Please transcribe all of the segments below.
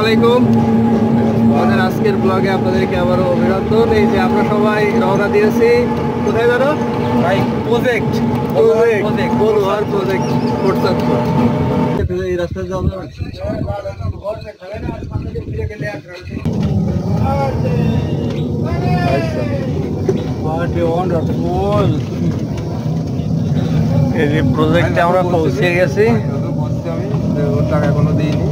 আলাইকুম। আমাদের আজকের ব্লগে আপনাদেরকে আবারও অভিনন্দন। এই যে আমরা সবাই রওনা দিয়েছি কোথায় জানো ভাই? প্রজেক্ট বলুয়ার প্রজেক্ট কোটচাঁদপুর। এই রাস্তায় যাওয়া যাবে? এই যে প্রজেক্টে আমরা পৌঁছে গেছি। ওর টাকা এখনো দিইনি।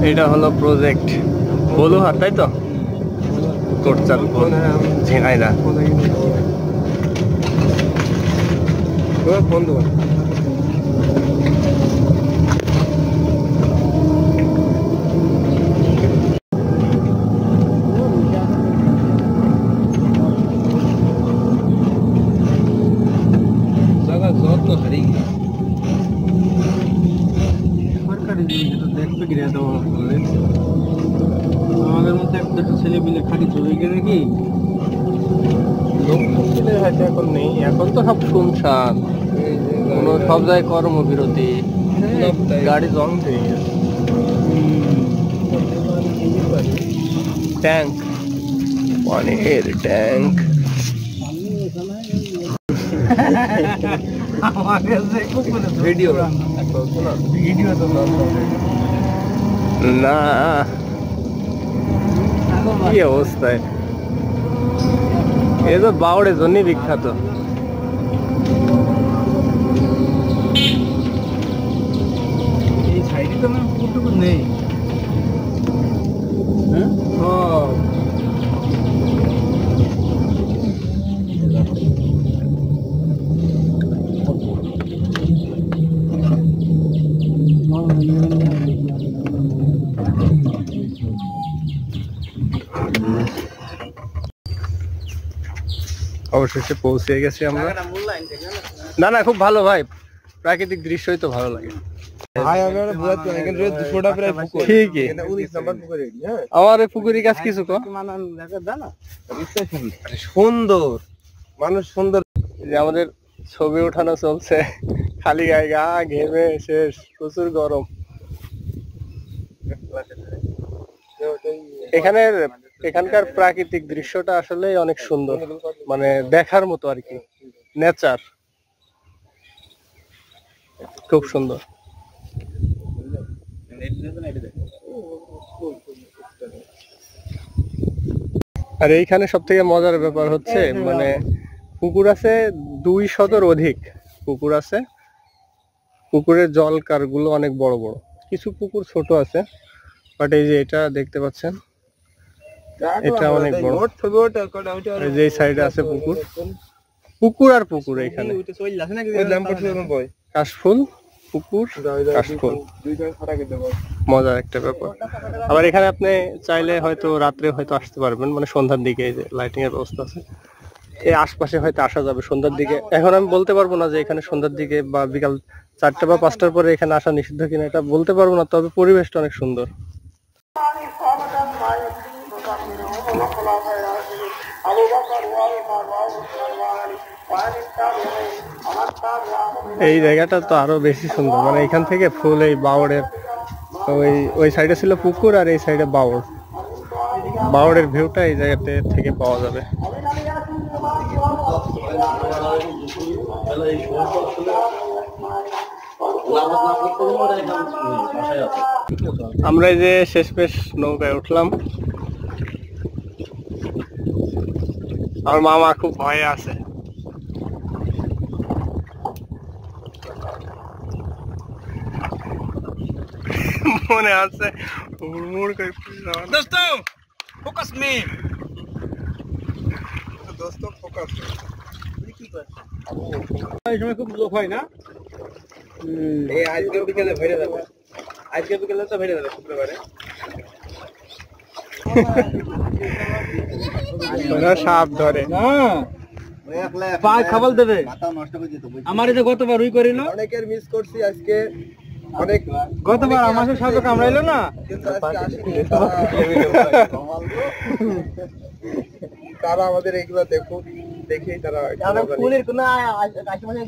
এটা হলো প্রজেক্ট বলুহাট, তাই তো? কোটচাঁদপুর ঝিনাইদহ। বন্ধু যত্ন হারিয়ে দেখবে কি আমাদের মধ্যে একটা ছেলে মিলে খালি চলে গেলে কি হয়তো এখন নেই। এখন তো সব শুনশান, কোনো সব জায়গায় কর্মবিরতি, গাড়ি জং হয়ে গেছে। ট্যাঙ্ক, পানির ট্যাঙ্ক। ভিডিও না কি অবস্থায়, এ তো বাউড়ের জন্য বিখ্যাত। এই সাইডে তো পুকুর নেই। অবশেষে পৌঁছে গেছি আমরা। না না, খুব ভালো ভাই, প্রাকৃতিক দৃশ্যই তো ভালো লাগে। আমার পুকুরি গাছ কিছু সুন্দর মানুষ সুন্দর। আমাদের ছবি ওঠানো চলছে, খালি গায়ে গা ঘেমে শেষ, প্রচুর গরম। এখানকার প্রাকৃতিক দৃশ্যটা আসলে অনেক সুন্দর, মানে দেখার মতো আর কি। নেচার খুব সুন্দর। আর এইখানে সব থেকে মজার ব্যাপার হচ্ছে, মানে পুকুর আছে 200-র অধিক পুকুর আছে। পুকুরের জল কারগুলো অনেক বড় বড়, কিছু পুকুর ছোট আছে, বাট এই যে এটা দেখতে পাচ্ছেন, এটা অনেক বড়। এই যে সাইডে আছে পুকুর, পুকুর আর পুকুর। এখানে কাশফুল পুকুর, কাশফুল, মজার একটা ব্যাপার। আবার এখানে আপনি চাইলে হয়তো রাত্রে হয়তো আসতে পারবেন, মানে সন্ধ্যার দিকে। এই যে লাইটিং এর ব্যবস্থা আছে, এই আশপাশে হয়তো আসা যাবে সন্ধ্যার দিকে। এখন আমি বলতে পারবো না যে এখানে সন্ধ্যার দিকে বা বিকাল 4টা বা 5টার পরে এখানে আসা নিষিদ্ধ কিনা, এটা বলতে পারবো না। তবে পরিবেশটা অনেক সুন্দর। এই জায়গাটা তো আরো বেশি সুন্দর, মানে এখান থেকে ফুল এই বাওড়ের ওই সাইডে ছিল পুকুর, আর এই সাইডে বাওড়ের ভিউটা এই জায়গাতে থেকে পাওয়া যাবে। আমরা এই যে শেষমেশ নৌকায় উঠলাম। আমার মামা খুব ভয়ে আছে। মনে আছে দোস্ত ফোকাস মি, দোস্ত ফোকাস। এই সময় খুব লোক হয় না? এই আজকে বিকেলে ভরে যাবে, আজকে বিকেলে তো ভরে যাবে শুক্রবারে। সাপ ধরে না, পা খাবাল দেবে। আমার এই যে গতবার উই করিল, অনেকের মিস করছি আজকে। অনেক গতবার আমার সাথে কামড়াইলো না, তারা আমাদের এইগুলা দেখুক, দেখেই তারা ফুলের কোনো আশেপাশে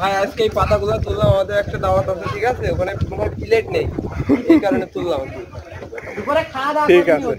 ভাই আজকে এই পাতাগুলো তুললাম, আমাদের একটা দাওয়াত আছে, ঠিক আছে, ওখানে তোমার প্লেট নেই, এই কারণে তুললাম। ঠিক আছে।